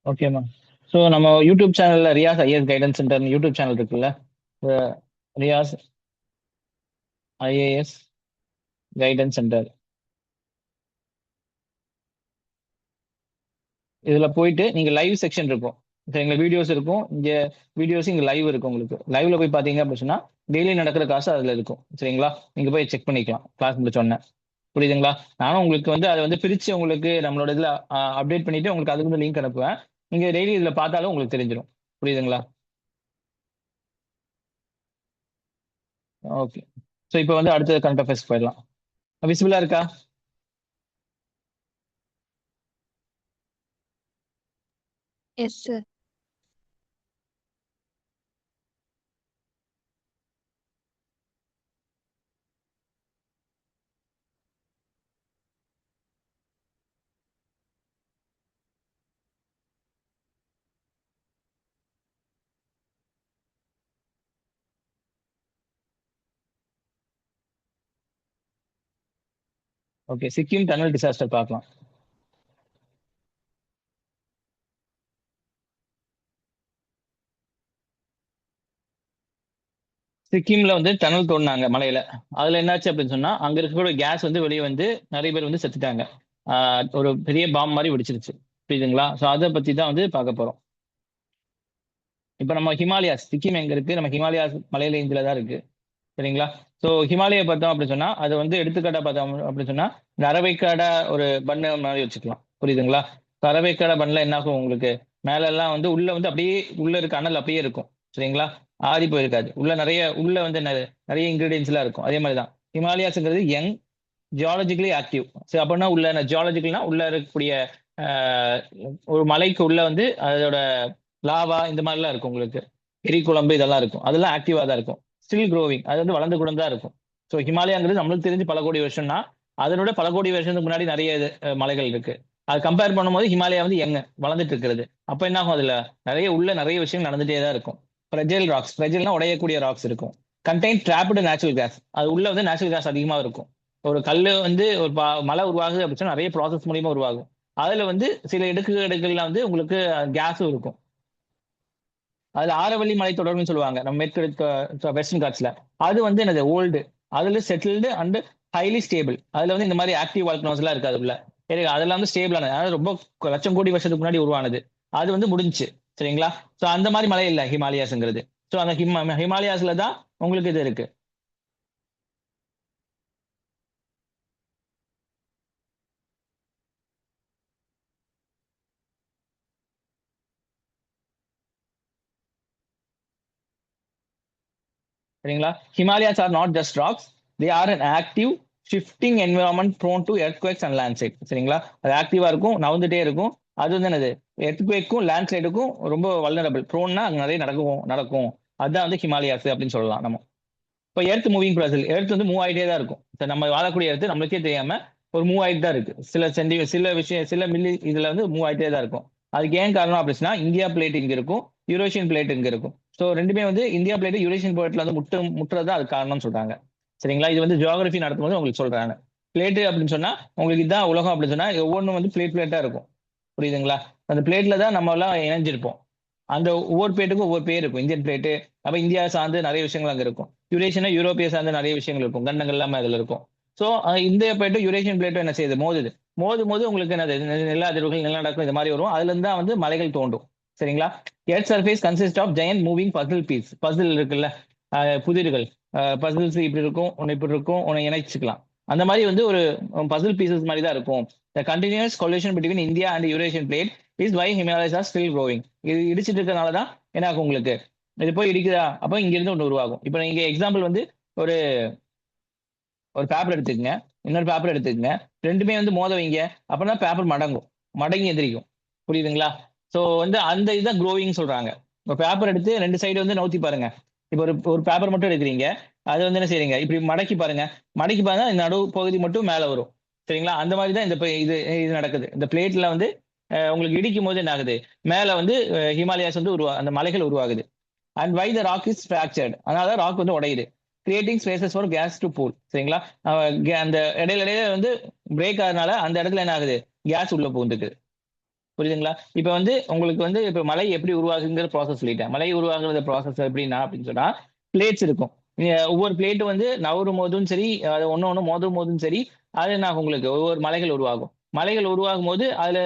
ஓகேம்மா. ஸோ நம்ம யூடியூப் சேனல்ல ரியாஸ் ஐஏஎஸ் கைடன்ஸ் சென்டர்னு யூடியூப் சேனல் இருக்குல்ல. Ah Riyaz IAS guidance centre. இதுல போயிட்டு நீங்க லைவ் செக்ஷன் இருக்கும். சரிங்களா, வீடியோஸ் இருக்கும். இங்க வீடியோஸ் இங்க லைவ் இருக்கும். உங்களுக்கு லைவ்ல போய் பாத்தீங்க அப்படின்னு சொன்னா டெய்லி நடக்கிற காசு அதுல இருக்கும். சரிங்களா, நீங்க போய் செக் பண்ணிக்கலாம் கிளாஸ் முடிச்சோடனே. புரியுதுங்களா? நானும் உங்களுக்கு வந்து அதை வந்து பிரிச்சு உங்களுக்கு நம்மளோட இதுல அப்டேட் பண்ணிட்டு உங்களுக்கு அதுக்கு வந்து லிங்க் அனுப்புவேன். நீங்க டெய்லி இதுல பார்த்தாலும் உங்களுக்கு தெரிஞ்சிடும். புரியுதுங்களா? ஓகே. ஸோ இப்போ வந்து அடுத்தது கரண்ட் அஃபேர்ஸ் போயிடலாம். விசிபிளா இருக்கா? Yes sir. Okay, Sikkim tunnel disaster பார்க்கலாம். சிக்கிம்ல வந்து டனல் தோண்டினாங்க மலையில. அதுல என்னாச்சு அப்படின்னு சொன்னா அங்க இருக்கக்கூடிய கேஸ் வந்து வெளியே வந்து நிறைய பேர் வந்து செத்துட்டாங்க. ஒரு பெரிய பாம் மாதிரி வெடிச்சிருச்சு. புரியுதுங்களா? ஸோ அதை பத்தி தான் வந்து பார்க்க போறோம். இப்போ நம்ம ஹிமாலயாஸ், சிக்கிம் எங்க இருக்கு? நம்ம ஹிமாலயாஸ் மலையில இந்தியில தான் இருக்கு. சரிங்களா? ஸோ ஹிமாலயா பார்த்தோம் அப்படின்னு சொன்னா அது வந்து எடுத்துக்காட்டா பார்த்தோம் அப்படின்னு சொன்னா இந்த அரவைக்காடா ஒரு பண்ண மாதிரி வச்சுக்கலாம். புரியுதுங்களா? அரவைக்காடா பண்ணல என்ன ஆகும் உங்களுக்கு? மேல எல்லாம் வந்து உள்ள வந்து அப்படியே உள்ள இருக்க அனல் அப்படியே இருக்கும். சரிங்களா? ஆறி போயிருக்காது. உள்ள நிறைய உள்ள வந்து நிறைய இன்கிரீடியன்ஸ் எல்லாம் இருக்கும். அதே மாதிரி தான் ஹிமாலயாஸ்ங்கிறது யங், ஜியாலஜிக்கலி ஆக்டிவ். சரி, அப்படின்னா உள்ள ஜியாலஜிக்கல்னா உள்ள இருக்கக்கூடிய ஆஹ், ஒரு மலைக்கு உள்ள வந்து அதோட லாவா இந்த மாதிரிலாம் இருக்கும் உங்களுக்கு. எரிக்குழம்பு இதெல்லாம் இருக்கும். அதெல்லாம் ஆக்டிவா தான் இருக்கும். ஸ்டில் க்ரோவிங், அது வந்து வளர்ந்து கூட தான் இருக்கும். ஸோ ஹிமாலயாங்கிறது நம்மளுக்கு தெரிஞ்சு பல கோடி வருஷம்னா அதனோட பல கோடி வருஷத்துக்கு முன்னாடி நிறைய மலைகள் இருக்கு. அது கம்பேர் பண்ணும்போது ஹிமாலயா வந்து எங்க வளர்ந்துட்டு இருக்கிறது. அப்ப என்ன ஆகும்? அதுல நிறைய விஷயம் நடந்துட்டே தான் இருக்கும். ஃப்ரெஜைல் ராக்ஸ், ஃப்ரெஜைல்னா உடையக்கூடிய ராக்ஸ் இருக்கும். கண்டெயின் டிராப்டு நேச்சுரல் கேஸ், அது உள்ள வந்து நேச்சுரல் கேஸ் அதிகமா இருக்கும். ஒரு கல்லு வந்து ஒரு மலை உருவாகுது அப்படின்னா நிறைய ப்ராசஸ் மூலியமா உருவாகும். அதுல வந்து சில இடுக்குகள்ல வந்து உங்களுக்கு கேஸும் இருக்கும். அதுல ஆரவல்லி மலைத்தொடர்னு சொல்லுவாங்க நம்ம மேற்கு வெஸ்டர்ன் காட்ஸ்ல. அது வந்து என்னது ஓல்டு, அதுல செட்டில்டு அண்ட் ஹைலி ஸ்டேபிள். அதுல வந்து இந்த மாதிரி ஆக்டிவ் வால்கனோஸ் எல்லாம் இருக்காது உள்ள. சரி, அதெல்லாம் வந்து ஸ்டேபிளானது, அதாவது ரொம்ப லட்சம் கோடி வருஷத்துக்கு முன்னாடி உருவானது. அது வந்து முடிஞ்சுச்சு. சரிங்களா? ஸோ அந்த மாதிரி மலை இல்லை ஹிமாலயாஸ்ங்கிறது. ஸோ அந்த ஹிமாலயாஸ்ல தான் உங்களுக்கு இது இருக்கு. சரிங்களா? Himalayas are not just rocks, they are an active shifting environment prone to earthquakes and landslide. சரிங்களா? அது ஆக்டிவா இருக்கும், நவுந்துட்டே இருக்கும். அது வந்து என்னது, எர்த்குவேக்கும் லேண்ட்ஸ்லைடுக்கும் ரொம்ப வல்னரபிள். ப்ரோன்னா அங்க நிறைய நடக்கும் நடக்கும். அதுதான் வந்து ஹிமாலயாஸ் அப்படின்னு சொல்லலாம் நம்ம. இப்போ எர்த் மூவிங் ப்ராசஸ், எர்த் வந்து மூவ் ஆகிட்டே தான் இருக்கும். இப்போ நம்ம வாழக்கூடிய எர்த் நம்மளுக்கே தெரியாம ஒரு மூவ் ஆகிட்டு தான் இருக்கு. சில விஷயம் சில மில்லி இதுல வந்து மூவ் ஆகிட்டே தான் இருக்கும். அதுக்கு ஏன் காரணம் அப்படின்னா இந்தியா பிளேட் இங்க இருக்கும், யூரேஷியன் பிளேட் இங்க இருக்கும். ஸோ ரெண்டுமே வந்து இந்தியா பிளேட் யூரேஷியன் பிளேட்ல வந்து முட்டுறது அது காரணம்னு சொல்றாங்க. சரிங்களா? இது வந்து ஜியோகிராஃபி நடத்தும்போது உங்களுக்கு சொல்றாங்க. பிளேட் அப்படின்னு சொன்னா உங்களுக்கு இதுதான் உலகம் அப்படின்னு சொன்னா ஒவ்வொன்றும் வந்து பிளேட்டா இருக்கும். புரியுதுங்களா? அந்த பிளேட்ல தான் நம்ம எல்லாம் இணைஞ்சிருப்போம். அந்த ஒவ்வொரு பிளேட்டுக்கும் ஒவ்வொரு பேர் இருக்கும். இந்தியன் பிளேட்டு, அப்ப இந்தியா சார்ந்து நிறைய விஷயங்கள் அங்க இருக்கும். யூரேஷியனா யூரோப்பிய சார்ந்த நிறைய விஷயங்கள் இருக்கும். கண்டங்கள் எல்லாமே அதுல இருக்கும். ஸோ இந்திய பிளேட்டும் யூரேஷியன் பிளேட்டும் என்ன செய்யுது? மோதுது. மோதும் போது உங்களுக்கு என்னது, நில அதிர்வுகள், நிலநடுக்கம் இந்த மாதிரி வரும். அதுல இருந்து தான் வந்து மலைகள் தோண்டும். சரிங்களா? Earth surface consist of giant moving puzzle piece. Puzzle இருக்குல்ல, புதிர்கள். பசில்ஸ் இப்படி இருக்கும், ஒன்னு இப்படி இருக்கும், ஒன்னு இணைச்சுக்கலாம். அந்த மாதிரி வந்து ஒரு பசில் பீசஸ் மாதிரி தான் இருக்கும். The continuous collision between India and Eurasian plate is why Himalayas are still growing. இது இடிச்சிட்டு இருக்கிறதுனால தான் என்ன ஆகும் உங்களுக்கு? இது போய் இடிக்குதா, அப்போ இங்க இருந்து ஒன்று உருவாகும். இப்போ நீங்க எக்ஸாம்பிள் வந்து ஒரு ஒரு பேப்பர் எடுத்துக்கங்க, இன்னொரு பேப்பர் எடுத்துக்கங்க. ரெண்டுமே வந்து மோத வைங்க, அப்படின்னா பேப்பர் மடங்கும், மடங்கி எந்திரிக்கும். புரியுதுங்களா? ஸோ வந்து அந்த இதுதான் க்ரோவிங் சொல்றாங்க. இப்போ பேப்பர் எடுத்து ரெண்டு சைடு வந்து நவுத்தி பாருங்க. இப்போ ஒரு ஒரு பேப்பர் மட்டும் எடுக்கிறீங்க, அது வந்து என்ன செய்றீங்க, இப்படி மடக்கி பாருங்க. மடக்கி பாருங்க, இந்த நடு பகுதி மட்டும் மேலே வரும். சரிங்களா? அந்த மாதிரி தான் இந்த இது இது நடக்குது. இந்த பிளேட்ல வந்து உங்களுக்கு இடிக்கும் போது என்ன ஆகுது? மேலே வந்து ஹிமாலயாஸ் வந்து அந்த மலைகள் உருவாகுது. And why the rock is fractured, அதனால ராக் வந்து உடையுது. Creating spaces for gas to pool. சரிங்களா? அந்த இடையில இடையில வந்து பிரேக் ஆகிறதுனால அந்த இடத்துல என்ன ஆகுது? கேஸ் உள்ள பூந்துக்குது. புரியுதுங்களா? இப்ப வந்து உங்களுக்கு வந்து இப்ப மலை எப்படி உருவாகுங்கிற ப்ராசஸ் சொல்லிட்டேன். மலை உருவாகுற ப்ராசஸ் எப்படின்னா அப்படின்னு சொன்னா, பிளேட்ஸ் இருக்கும். நீங்க ஒவ்வொரு பிளேட் வந்து நவரும் போதும் சரி, அது ஒண்ணு மோதும் போதும் சரி, அது என்ன ஆகும் உங்களுக்கு ஒவ்வொரு மலைகள் உருவாகும். மலைகள் உருவாகும்போது, அதுல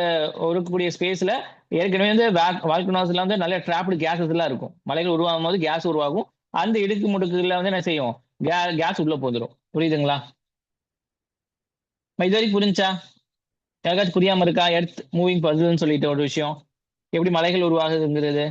இருக்கக்கூடிய ஸ்பேஸ்ல ஏற்கனவே வந்து வால்கனாஸ்ல வந்து நல்ல டிராப்டு கேஸஸ் எல்லாம் இருக்கும். மலைகள் உருவாகும்போது கேஸ் உருவாகும். அந்த இடுக்கு முடுக்குகள்ல வந்து என்ன செய்யும்? கேஸ் உள்ள போந்துரும். புரியுதுங்களா? இது வரைக்கும் புரிஞ்சுச்சா? யாருக்காச்சும் புரியாம இருக்கா? எர்த் மூவிங் பசில்ன்னு சொல்லிட்டு ஒரு விஷயம். எப்படி மலைகள் உருவாகுதுங்கிறது.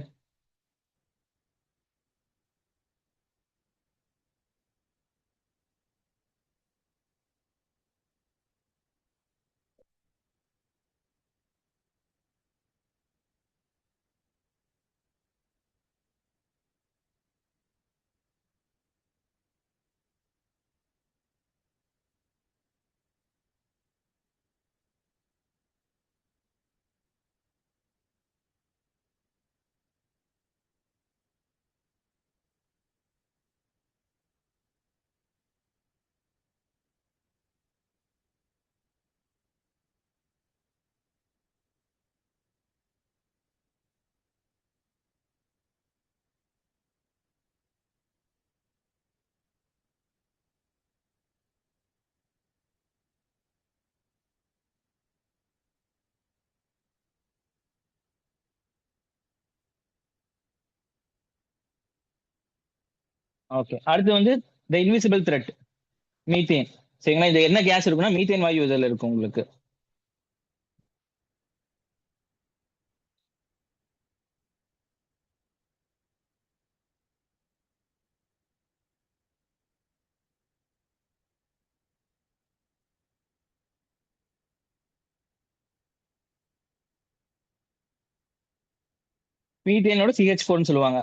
ஓகே. அடுத்து வந்து த இன்விசிபிள் த்ரெட் மீத்தேன். சரிங்களா? இது என்ன கேஸ் இருக்குன்னா, மீத்தேன் வாயு இதுல இருக்கும் உங்களுக்கு. மீத்தேனோட CH4ன்னு சொல்லுவாங்க.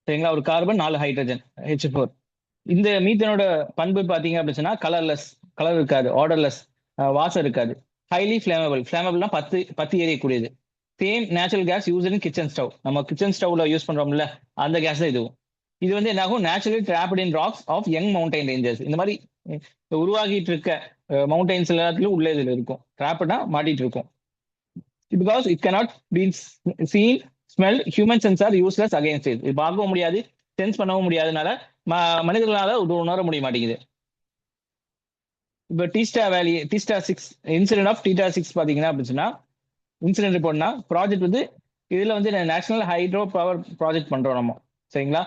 சரிங்களா? ஒரு கார்பன் 4 ஹைட்ரஜன் H4. இந்த மீத்தேனோட பண்பு பார்த்தீங்க அப்படின்னு சொன்னா, கலர்லெஸ். கலர் இருக்காது. ஆர்டர்லெஸ். வாசம் இருக்காது. ஹைலி ஃபிளேமபிள். ஃபிளேமபிள்னா பத்து பத்தி எரியக்கூடியது. Same natural gas use in kitchen stove. நம்ம கிச்சன் ஸ்டவ்ல யூஸ் பண்றோம்ல, அந்த கேஸ் தான் இதுவும். இது வந்து என்ன ஆகும்? Naturally trapped in rocks of young mountain ranges. இந்த மாதிரி உருவாகிட்டு இருக்க மவுண்டைன்ஸ் எல்லாத்துலயும் உள்ள இதுல இருக்கும். டிராப்ட்னா மாட்டிட்டு இருக்கும். Because it cannot be seen, smelled, human sense are useless against it. இது பார்க்கவும் முடியாது, சென்ஸ் பண்ணவும் முடியாதனால மனிதர்களால இது உணர முடிய மாட்டேங்குது. இப்போ டீஸ்டா 6 இன்சிடென்ட் ஆஃப் டீஸ்டா 6 பாத்தீங்கன்னா அப்படின்னு சொன்னா, இன்சிடென்ட் ரிப்போர்ட்னா ப்ராஜெக்ட் வந்து இதுல வந்து நேஷனல் ஹைட்ரோ பவர் ப்ராஜெக்ட் பண்றோம் நம்ம. சரிங்களா?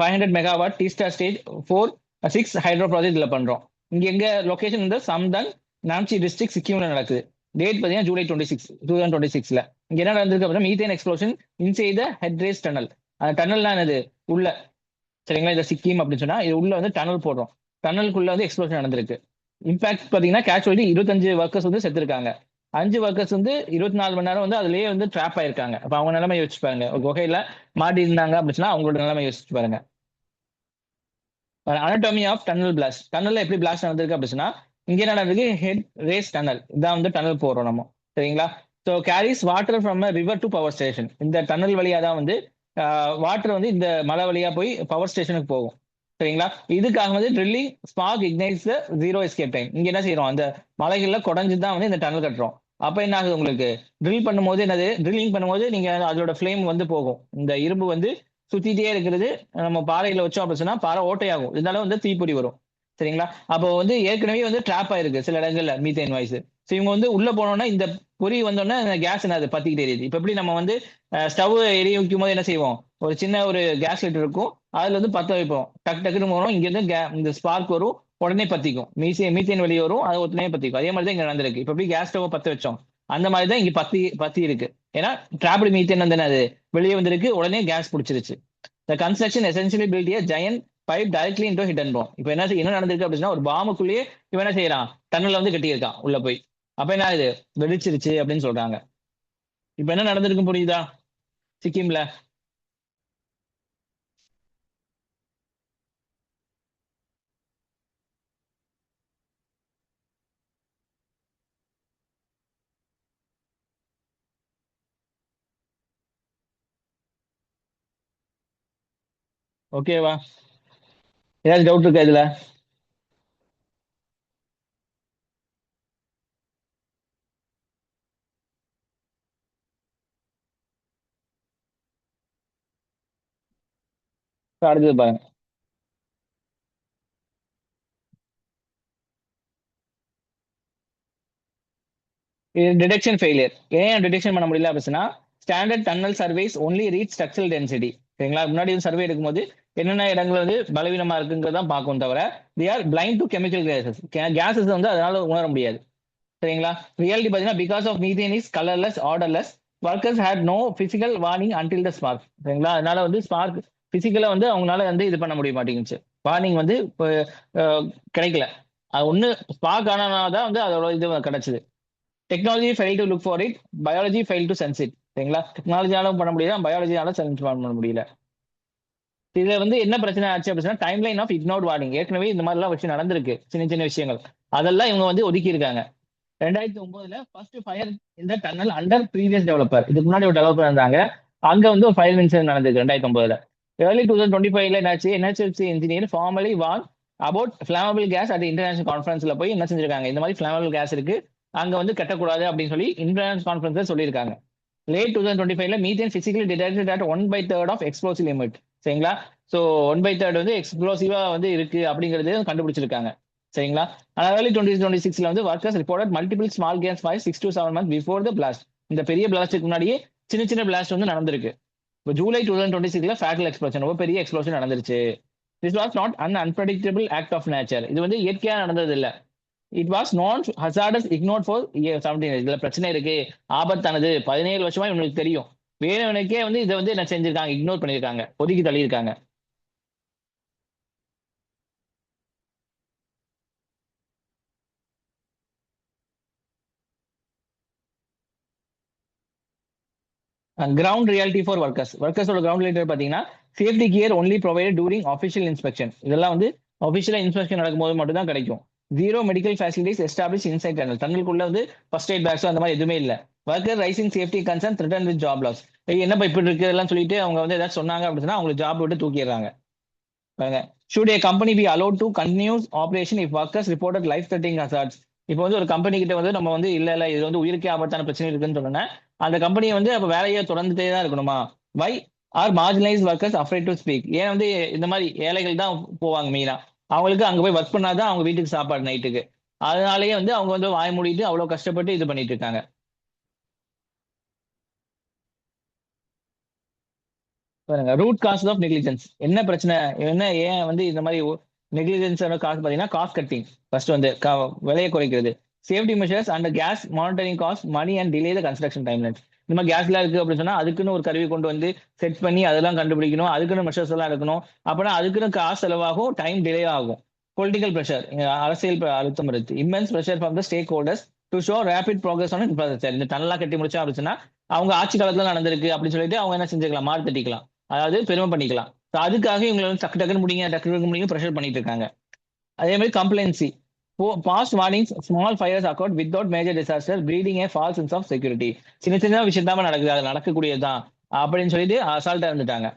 500 megawatt Teesta stage 4 6 hydro project இதுல பண்றோம். இங்க எங்க லொகேஷன் வந்து சம்தங் நாம்சி டிஸ்ட்ரிக்ட் சிக்கிம்ல நடக்குது. டேட் பார்த்தீங்கன்னா ஜூலை 2026 இங்க என்ன நடந்திருக்கு அப்படின்னா, methane explosion inside the head race tunnel. அந்த டனல்னா என்னது? உள்ள. சரிங்களா? இந்த சிக்கிம் அப்படின்னு சொன்னா இது உள்ள வந்து டனல் போடுறோம். டனலுக்குள்ள வந்து எக்ஸ்ப்ளோஷன் நடந்திருக்கு. இம்பாக்ட் பாத்தீங்கன்னா கேஷுவலி 25 ஒர்க்கர்ஸ் வந்து செத்துருக்காங்க. 5 ஒர்க்கர்ஸ் வந்து 24 மணி நேரம் வந்து அதுலயே வந்து ட்ராப் ஆயிருக்காங்க. அப்ப அவங்க நிலைமை யோசிச்சு பாருங்க. ஒரு குகையில மாட்டி இருந்தாங்க அப்படின்னா அவங்களோட நிலைமை யோசிச்சு பாருங்க. அனட்டோமி ஆஃப் டனல் பிளாஸ்ட். டனல்ல எப்படி பிளாஸ்ட் நடந்திருக்கு அப்படின்னா, இங்க என்ன நடந்திருக்கு? Head race tunnel. இதான் வந்து டனல் போடுறோம் நம்ம. சரிங்களா? So carries water from river to power station. இந்த டனல் வழியா தான் வந்து வாட்டர் வந்து இந்த மலை வழியா போய் பவர் ஸ்டேஷனுக்கு போகும். சரிங்களா? இதுக்காக வந்து drilling spark ignites zero escape time. இங்க என்ன செய்யறோம்? அந்த மலைகள்ல குடஞ்சு தான் வந்து இந்த டனல் கட்டுறோம். அப்ப என்ன ஆகுது உங்களுக்கு? ட்ரில் பண்ணும்போது என்னது? ட்ரில்லிங் பண்ணும்போது நீங்க அதோட ஃபிளேம் வந்து போகும். இந்த இரும்பு வந்து சுத்திட்டே இருக்கிறது. நம்ம பாறையில வச்சோம் அப்படின்னு சொன்னா பாறை ஓட்டையாகும். இதனால வந்து தீப்பொறி வரும். சரிங்களா? அப்போ வந்து ஏற்கனவே வந்து ட்ராப் ஆயிருக்கு சில இடங்கள்ல மீத்தேன் வாய்ஸ். ஸோ இவங்க வந்து உள்ள போனோம்னா இந்த பொறி வந்தோடனே கேஸ் என்னது பத்திக்கிட்டு எரியுது. இப்ப எப்படி நம்ம வந்து ஸ்டவ் எரிய வைக்கும் போது என்ன செய்வோம்? ஒரு சின்ன ஒரு கேஸ் லைட் இருக்கும். அதுல வந்து பத்த வைப்போம். டக்கு டக்குன்னு வரும். இங்க இருந்து இந்த ஸ்பார்க் வரும். உடனே பத்திக்கும். மீத்தேன் வெளியே வரும். அது உடனே பத்திக்கும். அதே மாதிரி தான் இங்க நடந்திருக்கு. இப்ப எப்படி கேஸ் ஸ்டவ் பத்த வச்சோம், அந்த மாதிரி தான் இங்க பத்தி பத்தி இருக்கு. ஏன்னா டிராப்டு மீத்தேன் வந்து என்னது? வெளியே வந்திருக்கு. உடனே கேஸ் பிடிச்சிருச்சு. The construction essentially built a giant pipe directly into hidden bomb. இப்போ என்ன நடந்திருக்கு அப்படின்னா, ஒரு பாம்புக்குள்ளேயே இவன் என்ன செய்யறான்? டன்னல்ல வந்து கட்டியிருக்கான் உள்ள போய். அப்ப என்ன ஆகுது? வெடிச்சிருச்சு அப்படின்னு சொல்றாங்க. இப்ப என்ன நடந்திருக்கு புரியுதா? சிக்கிம்ல. ஓகேவா? ஏதாச்சும் டவுட் இருக்கா இதுல? அடுத்தது பாருங்க. இது டிடெக்ஷன் ஃபெயிலியர். ஏன் டிடெக்ஷன் பண்ண முடியல அப்படின்னா, standard tunnel services only reach structural density. சரிங்களா? முன்னாடி சர்வே எடுக்கும்போது என்னென்ன இடங்கள் வந்து பலவீனமா இருக்குங்கிறத தான் பார்க்கும் தவிர, they are blind to chemical gases. Gases வந்து அதனால உணர முடியாது. சரிங்களா? ரியாலிட்டி பார்த்தீங்கன்னா, because of methane is colourless, odourless, workers had no physical warning until the spark. சரிங்களா? அதனால வந்து ஸ்பார்க் பிசிக்கலா வந்து அவங்களால வந்து இது பண்ண முடிய மாட்டேங்குச்சு. வார்னிங் வந்து கிடைக்கல. அது ஒண்ணு ஸ்பார்க் ஆனனால தான் வந்து அதோட இது கிடைச்சது. Technology fail to look for it, biology fail to sense it. சரிங்களா? டெக்னாலஜியாலும் பண்ண முடியல, பயாலஜியால சென்ஸ் பண்ண முடியல. இதுல வந்து என்ன பிரச்சனை ஆச்சு அப்படின்னா, timeline of ignored warning. ஏற்கனவே இந்த மாதிரி எல்லாம் விஷயம் நடந்திருக்கு, சின்ன சின்ன விஷயங்கள். அதெல்லாம் இவங்க வந்து ஒதுக்கி இருக்காங்க. 2009ல ஃபர்ஸ்ட் ஃபயர் இந்த டன்னல் அண்டர் ப்ரீவியஸ் டெவலப்பர். இதுக்கு முன்னாடி ஒரு டெவலப்பர் இருந்தாங்க. அங்க வந்து ஒரு ஃபயர் இன்சிடென்ட் நடந்திருக்கு 2009ல. ஏர்லி 2025ல என்னாச்சு, NHLC engineer formally warn about flammable gas at international கான்ஃபரன்ஸ்ல போய் என்ன செஞ்சிருக்காங்க, இந்த மாதிரி ஃபிளாமபிள் கேஸ் இருக்கு, அங்க வந்து கட்டக்கூடாது அப்படின்னு சொல்லி இன்டர்நேஷனல் கான்ஃபரன்ஸ்ல சொல்லியிருக்காங்க. லேட் 2025ல methane physically detected at 1/3 of explosive limit. சரிங்களா? ஸோ 1/3 வந்து எக்ஸ்ப்ளோசிவா வந்து இருக்கு அப்படிங்கிறது கண்டுபிடிச்சிருக்காங்க. சரிங்களா? ஏர்லி 2026ல வந்து workers report multiple small gas fire 6 to 7 months before the blast. இந்த பெரிய பிளாஸ்டுக்கு முன்னாடியே சின்ன சின்ன பிளாஸ்ட் வந்து நடந்திருக்கு. இப்போ ஜூலை 2026ல ஃபேட்டல் எக்ஸ்ப்ளோஷன், ரொம்ப பெரிய எக்ஸ்ப்ளோஷன் நடந்துருச்சு. This was not an unpredictable act of nature. இது வந்து இயற்கையா நடந்தது இல்ல. It was non hazardous ignore for 17 இதுல பிரச்சனை இருக்கு, ஆபத்தானது, 17 வருஷமா இவங்களுக்கு தெரியும். வேறவனுக்கே வந்து இதை வந்து என்ன செஞ்சிருக்காங்க, இக்னோர் பண்ணியிருக்காங்க, ஒதுக்கி தள்ளியிருக்காங்க. Ground reality for workers. ஒர்க்கர்ஸோட கிரவுண்ட் ரியாலிட்டி பார்த்தீங்கன்னா, safety gear only provided during official inspection. இதெல்லாம் வந்து ஆஃபிஷியலா இன்ஸ்பெக்ஷன் நடக்கும்போது மட்டும் தான் கிடைக்கும். Zero medical facilities establish inside tunnel. டனலுக்குள்ள வந்து ஃபர்ஸ்ட் எய்ட் பேக்ஸ் அந்த மாதிரி எதுவுமே இல்ல. Worker rising safety concern threaten with job loss. என்னப்பா இப்படி இருக்கு எல்லாம் சொல்லிட்டு அவங்க வந்து ஏதாவது சொன்னாங்க அப்படின்னா அவங்களுக்கு ஜாப் விட்டு தூக்கிடுறாங்க. பாருங்க. Should a company be allowed to continues operation if workers reported life threatening hazards. இப்போ வந்து ஒரு கம்பெனி கிட்ட வந்து நம்ம வந்து இல்ல இல்ல இது வந்து உயிருக்கே ஆபத்தான பிரச்சனை இருக்குன்னு சொன்னோன்னா, அந்த கம்பெனியை வந்து அப்ப வேலையை தொடர்ந்துட்டே தான் இருக்கணுமா? Why are marginalise workers afraid to speak. ஏன் வந்து இந்த மாதிரி ஏழைகள் தான் போவாங்க மெயினா. அவங்களுக்கு அங்க போய் ஒர்க் பண்ணாதான் அவங்க வீட்டுக்கு சாப்பாடு நைட்டுக்கு. அதனாலேயே வந்து அவங்க வந்து வாய் மூடிட்டு அவ்வளவு கஷ்டப்பட்டு இது பண்ணிட்டு இருக்காங்க. பாருங்க, ரூட் காஸ் ஆஃப் நெக்லிஜென்ஸ். என்ன பிரச்சனை, என்ன ஏன் வந்து இந்த மாதிரி நெக்லிஜென்ஸ் காசு பார்த்தீங்கன்னா, காஸ்ட் கட்டிங். ஃபர்ஸ்ட் வந்து விலையை குறைக்கிறது, safety measures and gas monitoring cost money and delay the construction timeline. இந்த மாதிரி கேஸ்லாம் இருக்கு அப்படின்னு சொன்னா அதுக்குன்னு ஒரு கருவி கொண்டு வந்து செட் பண்ணி அதெல்லாம் கண்டுபிடிக்கணும், அதுக்குன்னு மெஷர்ஸ் எல்லாம் எடுக்கணும். அப்படின்னா அதுக்குன்னு காசு செலவாகும், டைம் டிலே ஆகும். பொலிட்டிக்கல் ப்ரெஷர், அரசியல் அழுத்தம் இருக்கு. Immense pressure from the stakeholders to show rapid progress on infrastructure. இந்த டனல்லாம் கட்டி முடிச்சா அப்படின்னா அவங்க ஆட்சி காலத்துல நடந்திருக்கு அப்படின்னு சொல்லிட்டு அவங்க என்ன செஞ்சுக்கலாம், மாறு தட்டிக்கலாம், அதாவது பெருமை பண்ணிக்கலாம். So அதுக்காக இவங்களை வந்து டக்கு டக்குன்னு முடிங்க, டக்கு டக்கு முடிங்க ப்ரெஷர் பண்ணிட்டு இருக்காங்க. அதே மாதிரி complacency, past warnings small fires occurred without major disaster breeding a false sense of security. சின்ன சின்ன விஷயம் தான் நடக்குது, அது நடக்கக்கூடியதுதான் அப்படின்னு சொல்லிட்டு அசால்ட்டா இருந்துட்டாங்க.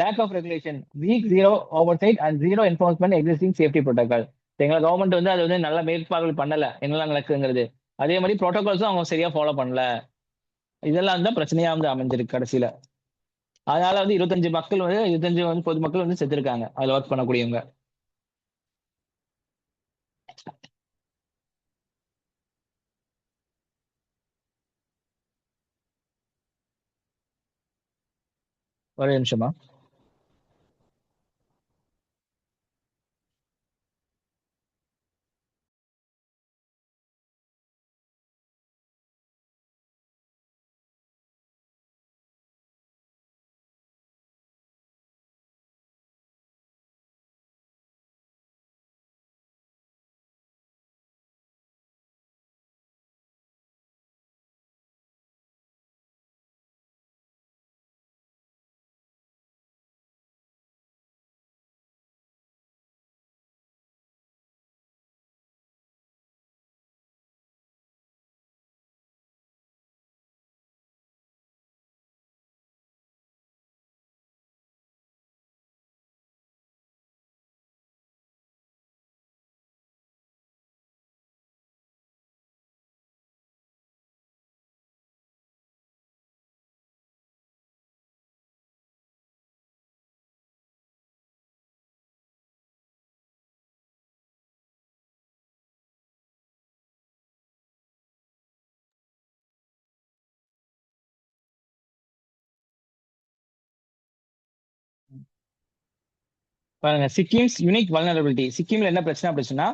Lack of regulation, weak zero oversight and zero enforcement existing safety protocol. எங்க கவர்மெண்ட் வந்து அது வந்து நல்ல மேற்பார்வை பண்ணல என்னெல்லாம் நடக்குங்கிறது. அதே மாதிரி ப்ரோட்டோகால்ஸும் அவங்க சரியா ஃபாலோ பண்ணல. இதெல்லாம் தான் பிரச்சனையா வந்து அமைஞ்சிருக்கு கடைசியில. அதனால வந்து 25 மக்கள் வந்து 25 வந்து பொதுமக்கள் வந்து செத்துருக்காங்க அதுல ஒர்க் பண்ணக்கூடியவங்க. ஒரே நிமிஷமா. பாருங்க, சிக்கிம்ஸ் யூனிக் வல்னரபிலிட்டி. சிக்கிம்ல என்ன பிரச்சனை அப்படின்னா,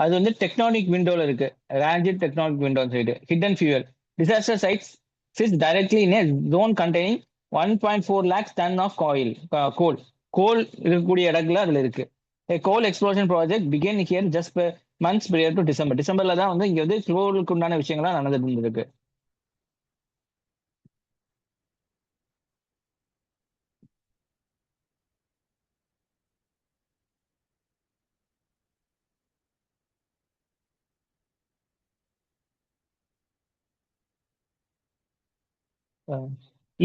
அது வந்து டெக்டானிக் விண்டோல இருக்கு. ரேஞ்சிட் டெக்டானிக் விண்டோ சொல்லிட்டு ஹிடன் ஃபியூவல் டிசாஸ்டர் சைட்ஸ் சிஸ் directly in a zone containing 1.4 lakhs ton of coil coal. Coal இருக்கக்கூடிய இடத்துல அதுல இருக்கு. Coal explosion project begin here just months prior to December. டிசம்பர்ல தான் வந்து இங்க வந்து கோலுக்கு உண்டான விஷயங்கள்லாம் நடந்துட்டு இருந்திருக்கு.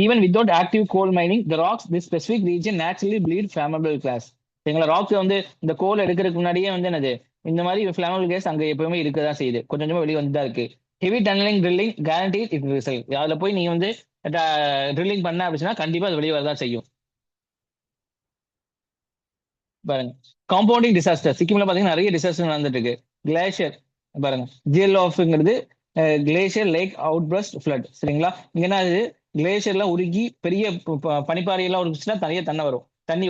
Even without active coal mining, the rocks this specific region naturally bleed flammable gas. எங்களை ராக்ஸ் வந்து இந்த கோல் எடுக்கிறதுக்கு முன்னாடியே வந்து என்னது இந்த மாதிரி ஃபிளாமபிள் கேஸ் அங்க எப்பவுமே இருக்கதான் செய்யுது. கொஞ்சம் கொஞ்சமா வெளியே வந்து தான் இருக்கு. Heavy tunnelling drilling guarantee it result. அதுல போய் நீங்க வந்து ட்ரில்லிங் பண்ண அப்படின்னா கண்டிப்பா அது வெளியே வரதான் செய்யும். பாருங்க, காம்பவுண்டிங் டிசாஸ்டர். சிக்கிம்ல பாத்தீங்கன்னா நிறைய டிசாஸ்டர் நடந்துட்டு இருக்கு. கிளேஷியர் பாருங்க, ஜிஎல் ஆஃப்ங்கிறது glacier lake outburst flood. சரிங்களா, இங்க என்ன ஆகுது, கிளேஷியர்லாம் உருகி பெரிய பனிப்பாறை எல்லாம் உருகுச்சுன்னா நிறைய தண்ணி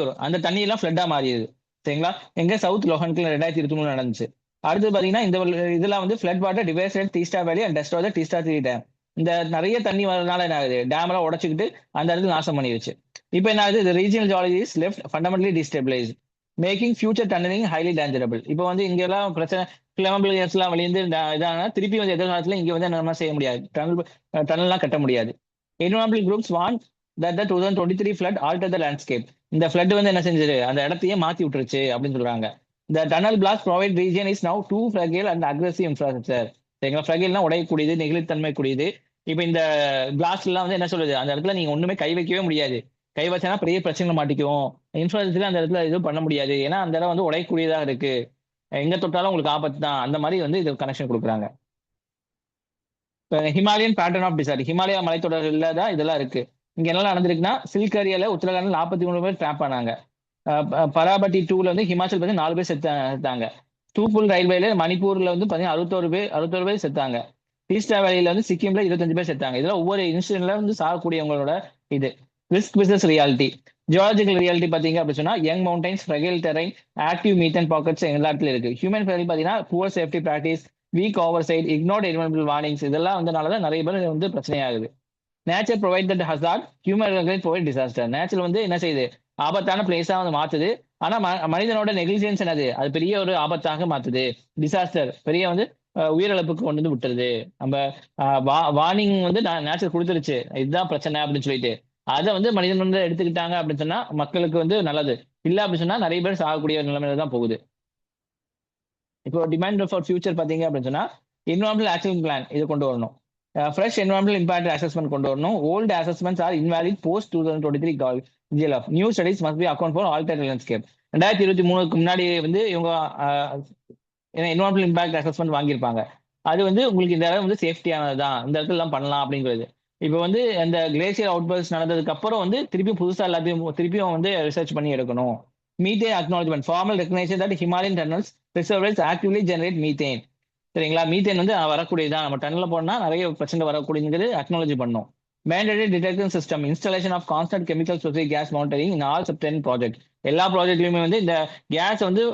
வரும். அந்த தண்ணி எல்லாம் ஃபிளட்டா மாறிடுது. சரிங்களா, எங்க சவுத் லோஹன்கில் 2023 நடந்துச்சு. அடுத்து பாத்தீங்கன்னா இந்த இதெல்லாம் வந்து ஃபிளட் வாட்டர் டிவைசட் டீஸ்டா வேலி and destroy the Teesta three dam. இந்த நிறைய தண்ணி வரதுனால என்ன ஆகுது, டேம் எல்லாம் உடச்சுக்கிட்டு அந்த இடத்துல நாசம் பண்ணிடுச்சு. இப்போ என்ன ஆகுது, regional geology is left fundamentally destabilise making future tunnelling highly dangerable. இப்போ வந்து இங்க எல்லாம் பிரச்சனை ஃபிளமபிள் கேஸ் எல்லாம் வெளியிருந்து இதான திருப்பி வந்து எதிர்காலத்துல இங்க வந்து நம்ம செய்ய முடியாது, டனல்லாம் கட்ட முடியாது. Environmental groups warn that the 2023 flood alter the landscape. இந்த ஃபிளட் வந்து என்ன செஞ்சது, அந்த இடத்தையே மாத்தி விட்டுருச்சு அப்படின்னு சொல்றாங்க. The tunnel blast provide region is now too fragile and aggressive infrastructure. சரிங்களா, ஃப்ரகேல்னா உடையக்கூடியது, நெகிழித்தன்மை கூடியது. இப்போ இந்த பிளாஸ்ட் எல்லாம் வந்து என்ன சொல்லுது, அந்த இடத்துல நீங்க ஒண்ணுமே கை வைக்கவே முடியாது. கை வச்சனா பெரிய பிரச்சனை மாட்டிக்குவோம். இன்ஃப்ராஸ்ட்ரக்சர் அந்த இடத்துல எதுவும் பண்ண முடியாது, ஏன்னா அந்த இடம் வந்து உடையக்கூடியதா இருக்கு. எங்க தொட்டாலும் உங்களுக்கு ஆபத்து தான். அந்த மாதிரி வந்து இது கனெக்ஷன் கொடுக்குறாங்க. Himalayan pattern of disaster. Himalaya மலைத்தொடர்ல தான் இதெல்லாம் இருக்கு. இங்க என்ன நடந்திருக்குன்னா, சில்க் ஏரியால உத்தரகாண்ட்ல 43 பேர் ட்ராப் ஆனாங்க. பராபட்டி 2ல வந்து ஹிமாச்சல் பிரதேஷ் 4 பேர் செத்தாங்க. தூப்புல் ரயில்வேல மணிப்பூர்ல வந்து பாத்தீங்கன்னா 61 பேர் செத்தாங்க. டீஸ்டா வேலியில வந்து சிக்கிம்ல 25 பேர் செத்தாங்க. இதெல்லாம் ஒவ்வொரு இன்சிடென்ட்ல வந்து சாகக்கூடியவங்களோட இது. Risk business reality. Geological reality பாத்தீங்க அப்படின்னு சொன்னா, young mountains, fragile terrain, active methane pockets எல்லா இடத்துல இருக்கு. ஹியூமன் ஃப்ரெண்ட்லி பாத்தீங்கன்னா poor safety practice, weak oversight, ignored environmental warnings, இதெல்லாம் வந்தனாலதான் நிறைய பேர் வந்து பிரச்சனையாகுது. Nature provide that hazard, human provide disaster. Nature வந்து என்ன செய்யுது, ஆபத்தான பிளேஸா வந்து மாத்துது. ஆனா மனிதனோட நெகிழிஜென்ஸ் என்னது, அது பெரிய ஒரு ஆபத்தாக மாத்துது. டிசாஸ்டர் பெரிய வந்து உயிரிழப்புக்கு கொண்டு வந்து விட்டுருது. நம்ம வார்னிங் வந்து நேச்சர் கொடுத்துருச்சு, இதுதான் பிரச்சனை அப்படின்னு சொல்லிட்டு அதை வந்து மனிதன் வந்து எடுத்துக்கிட்டாங்க அப்படின்னு சொன்னா மக்களுக்கு வந்து நல்லது. இல்ல அப்படின்னு சொன்னா நிறைய பேர் சாகக்கூடிய நிலைமையில தான் போகுது. இப்போ டிமாண்ட் ஃபார் ஃபியூச்சர் பாத்தீங்க அப்படின்னு சொன்னா, என்விரான்மெண்டல் ஆக்ஷன் பிளான் இது கொண்டு வரணும். ஃப்ரெஷ் என்விரான்மெண்டல் இம்பாக்ட் அசஸ்மெண்ட் கொண்டு வரணும். Old assessments are invalid post 2023 GLF. New studies must be account for alter landscape. 2023 முன்னாடி வந்து இவங்க என்விரான்மெண்டல் இம்பாக்ட் அசஸ்மெண்ட் வாங்கியிருப்பாங்க. அது வந்து உங்களுக்கு இந்த இடம் வந்து சேஃப்டியானது தான், இந்த இடத்துல எல்லாம் பண்ணலாம் அப்படிங்கிறது. இப்போ வந்து அந்த கிளேசியர் அவுட்பர்ஸ்ட் நடந்ததுக்கு அப்புறம் வந்து திருப்பி புதுசா எல்லாத்தையும் திருப்பியும் வந்து ரிசர்ச் பண்ணி எடுக்கணும். Methane acknowledgement. Formal recognition that Himalayan tunnels reservoirs actively generate methane. சரிங்களா, மீத்தேன் வந்து வரக்கூடியதான், நம்ம டனல்ல போனா நிறைய பிரச்சனை வரக்கூடியது அக்னாலஜி பண்ணோம். Mandatory detection system installation of constant chemical society gas monitoring in all சப்டென் ப்ராஜெக்ட். எல்லா ப்ராஜெக்ட்லயுமே வந்து இந்த கேஸ் வந்து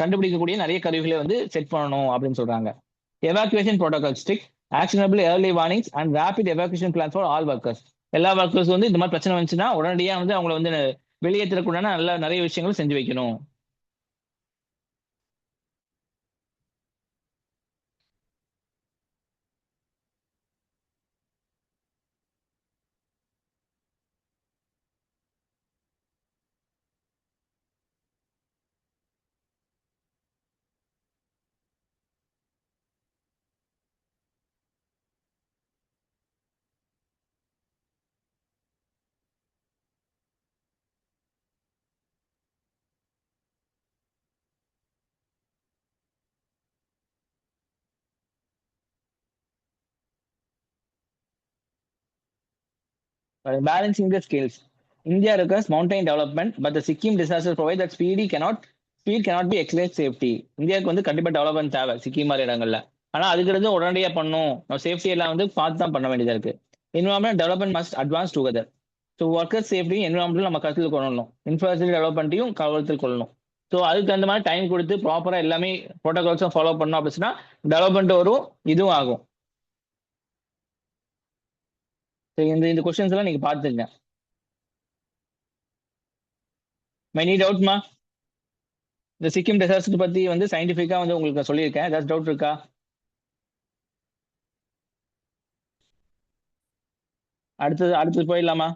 கண்டுபிடிக்கக்கூடிய நிறைய கருவிகளை வந்து செட் பண்ணணும் அப்படின்னு சொல்றாங்க. Evacuation protocol strict actionable early warnings and rapid evacuation plan for all workers. எல்லா ஒர்க்கர்ஸ் வந்து இந்த மாதிரி பிரச்சனை வந்துச்சுன்னா உடனடியாக வந்து அவங்களை வந்து வெளியேற்றக்கூடிய நல்ல நிறைய விஷயங்கள் செஞ்சு வைக்கணும். Balancing the scales. India requires mountain development, but the Sikkim disaster provide that speed cannot be excellent safety. இந்தியாவுக்கு வந்து கண்டிப்பா டெவலப்மெண்ட் தேவை சிக்கிம் மாதிரி இடங்கள்ல. ஆனா அதுக்கு உடனடியா பண்ணும், சேஃப்டி எல்லாம் வந்து பார்த்து தான் பண்ண வேண்டியதா இருக்கு. Environment development must advance together. So worker சேஃப்டியும் என்விரான்மெண்ட்டும் நம்ம கருத்தில் கொள்ளணும், இன்ஃப்ராஸ்ட்ரக்சர் டெவலப்மெண்ட்டையும் கருத்தில் கொள்ளணும். ஸோ அதுக்கு தகுந்த மாதிரி டைம் கொடுத்து ப்ராப்பராக எல்லாமே ப்ரோட்டோகால்ஸும் ஃபாலோ பண்ணோம் அப்படின்னா டெவலப்மெண்ட் வரும், இதுவும் ஆகும். ஸோ இந்த கொஸ்டின்ஸ் எல்லாம் நீங்க பார்த்துங்க. மெனி டவுட்மா? இந்த சிக்கிம் டிசாஸ்டர் பத்தி வந்து சயின்டிஃபிக்கா வந்து உங்களுக்கு நான் சொல்லியிருக்கேன், ஏதாச்சும் டவுட் இருக்கா? அடுத்தது போயிடலாமா?